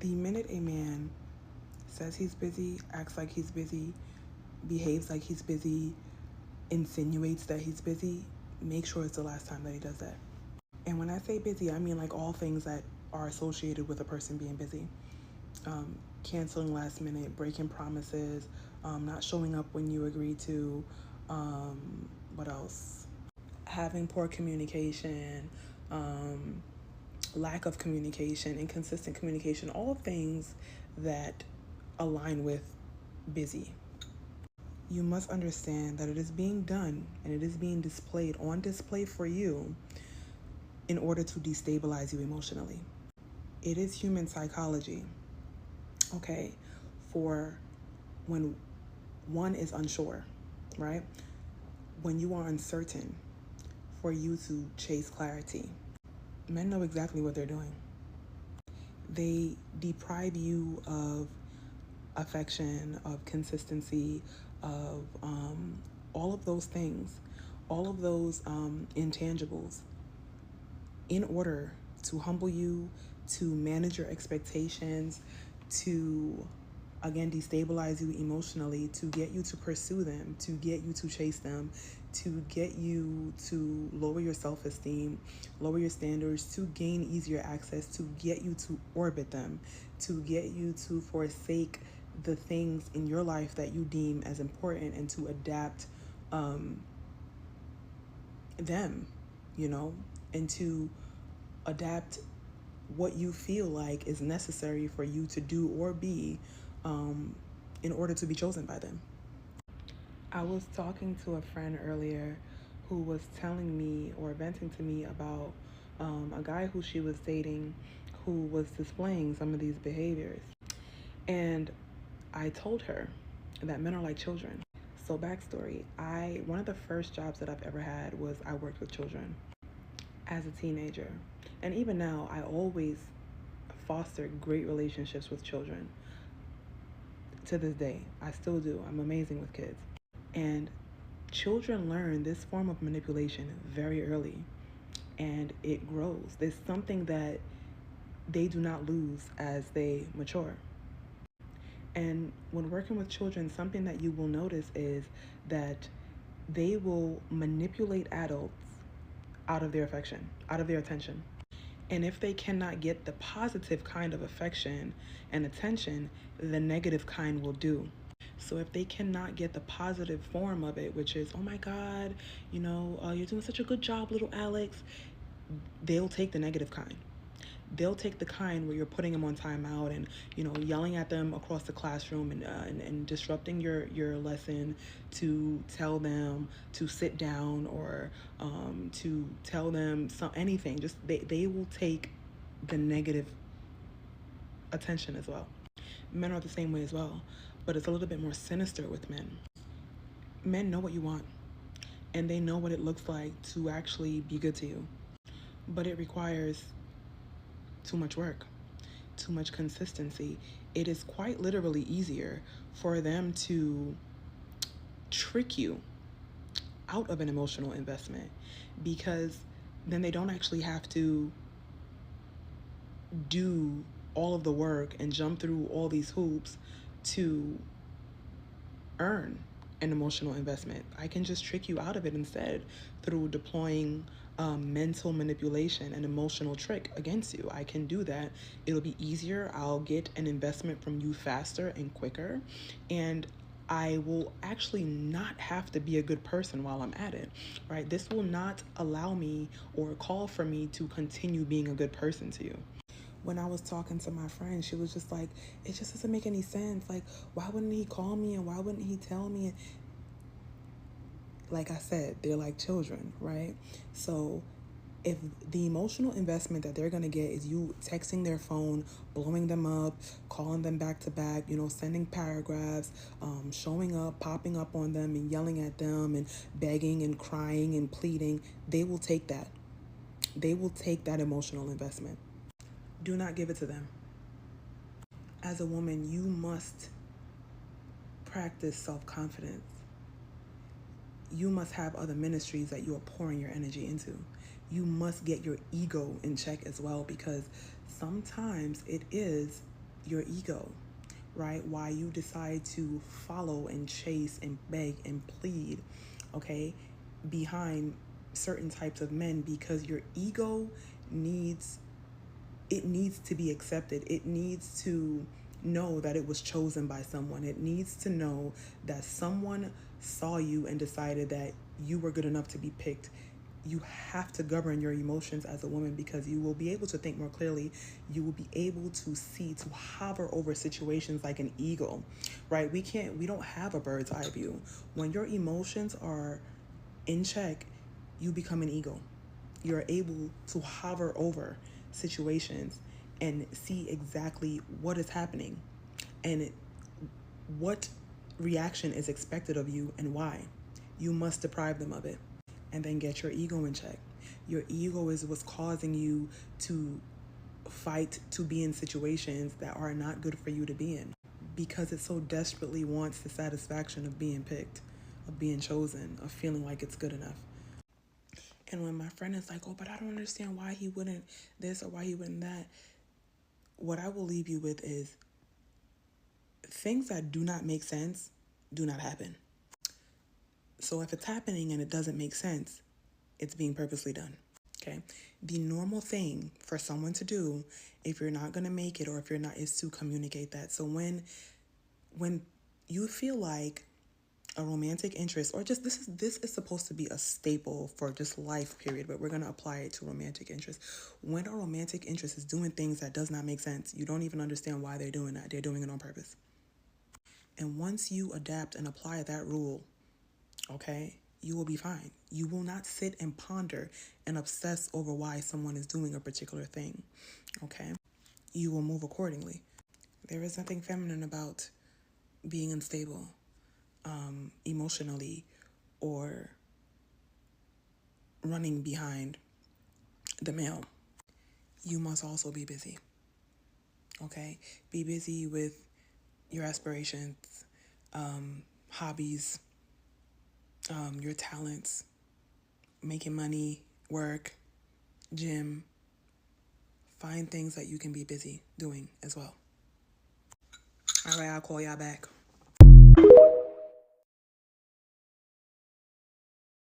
The minute a man says he's busy, acts like he's busy, behaves like he's busy, insinuates that he's busy, make sure it's the last time that he does that. And when I say busy, I mean like all things that are associated with a person being busy. Canceling last minute, breaking promises, not showing up when you agree to, what else? Having poor communication, lack of communication, inconsistent communication, all things that align with busy. You must understand that it is being done and it is being displayed on display for you in order to destabilize you emotionally. It is human psychology, okay, for when one is unsure, right? When you are uncertain, for you to chase clarity. Men know exactly what they're doing. They deprive you of affection, of consistency, of all of those things, all of those intangibles, in order to humble you, to manage your expectations, to again destabilize you emotionally, to get you to pursue them, to get you to chase them, to get you to lower your self-esteem, lower your standards, to gain easier access, to get you to orbit them, to get you to forsake the things in your life that you deem as important, and to adapt them, you know, and to adapt what you feel like is necessary for you to do or be in order to be chosen by them. I was talking to a friend earlier who was telling me or venting to me about a guy who she was dating who was displaying some of these behaviors. And I told her that men are like children. So backstory, one of the first jobs that I've ever had was I worked with children as a teenager. And even now, I always foster great relationships with children. To this day, I still do. I'm amazing with kids. And children learn this form of manipulation very early, and it grows. There's something that they do not lose as they mature. And when working with children, something that you will notice is that they will manipulate adults out of their affection, out of their attention. And if they cannot get the positive kind of affection and attention, the negative kind will do. So if they cannot get the positive form of it, which is, oh my God, you're doing such a good job, little Alex, they'll take the negative kind. They'll take the kind where you're putting them on timeout and, yelling at them across the classroom and disrupting your lesson to tell them to sit down or to tell them anything. Just they will take the negative attention as well. Men are the same way as well, but it's a little bit more sinister with men. Men know what you want and they know what it looks like to actually be good to you, but it requires too much work, too much consistency. It is quite literally easier for them to trick you out of an emotional investment, because then they don't actually have to do all of the work and jump through all these hoops to earn an emotional investment. I can just trick you out of it instead through deploying mental manipulation and emotional trick against you. I can do that. It'll be easier. I'll get an investment from you faster and quicker. And I will actually not have to be a good person while I'm at it, right? This will not allow me or call for me to continue being a good person to you. When I was talking to my friend, she was just like, it just doesn't make any sense. Like, why wouldn't he call me and why wouldn't he tell me? Like I said, they're like children, right? So if the emotional investment that they're going to get is you texting their phone, blowing them up, calling them back to back, sending paragraphs, showing up, popping up on them and yelling at them and begging and crying and pleading, they will take that. They will take that emotional investment. Do not give it to them. As a woman, you must practice self-confidence. You must have other ministries that you are pouring your energy into. You must get your ego in check as well, because sometimes it is your ego, right? Why you decide to follow and chase and beg and plead, okay, behind certain types of men, because your ego needs to be accepted. It needs to know that it was chosen by someone. It needs to know that someone saw you and decided that you were good enough to be picked. You have to govern your emotions as a woman, because you will be able to think more clearly. You will be able to see, to hover over situations like an eagle, right? We don't have a bird's eye view. When your emotions are in check, you become an eagle. You're able to hover over situations and see exactly what is happening and what reaction is expected of you and why. You must deprive them of it and then get your ego in check. Your ego is what's causing you to fight to be in situations that are not good for you to be in, because it so desperately wants the satisfaction of being picked, of being chosen, of feeling like it's good enough. And when my friend is like, oh, but I don't understand why he wouldn't this or why he wouldn't that, what I will leave you with is things that do not make sense do not happen. So if it's happening and it doesn't make sense, it's being purposely done. Okay? The normal thing for someone to do, if you're not going to make it or if you're not, is to communicate that. So when you feel like a romantic interest, or just this is supposed to be a staple for just life period, but we're going to apply it to romantic interest. When a romantic interest is doing things that does not make sense, you don't even understand why they're doing that. They're doing it on purpose. And once you adapt and apply that rule, okay, you will be fine. You will not sit and ponder and obsess over why someone is doing a particular thing, okay? You will move accordingly. There is nothing feminine about being unstable emotionally or running behind the male. You must also be busy, okay? Be busy with your aspirations, hobbies, your talents, making money, work, gym. Find things that you can be busy doing as well. All right, I'll call y'all back.